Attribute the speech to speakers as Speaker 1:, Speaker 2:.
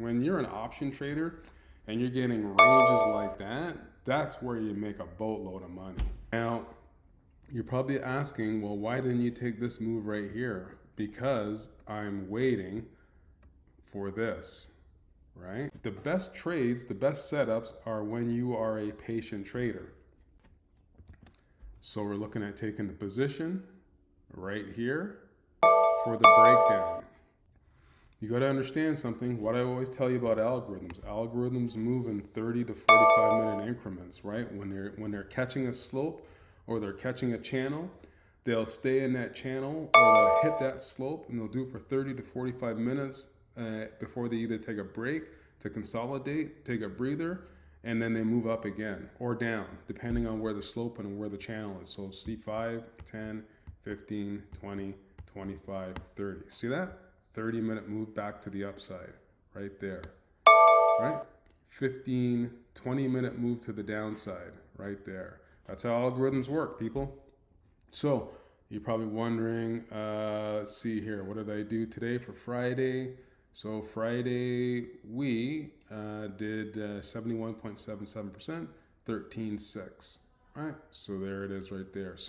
Speaker 1: When you're an option trader and you're getting ranges like that, that's where you make a boatload of money. Now, you're probably asking, well, why didn't you take this move right here? Because I'm waiting for this, right? The best trades, the best setups are when you are a patient trader. So we're looking at taking the position right here for the breakdown. You got to understand something. What I always tell you about algorithms move in 30 to 45 minute increments, right? When they're catching a slope or they're catching a channel, they'll stay in that channel or they'll hit that slope, and they'll do it for 30 to 45 minutes before they either take a break to consolidate, take a breather, and then they move up again or down, depending on where the slope and where the channel is. So C5, 10, 15, 20, 25, 30. See that? 30-minute move back to the upside right there, right? 15, 20-minute move to the downside right there. That's how algorithms work, people. So you're probably wondering, let's see here, what did I do today for Friday? So Friday we did 71.77%, 13.6. All right, so there it is right there. So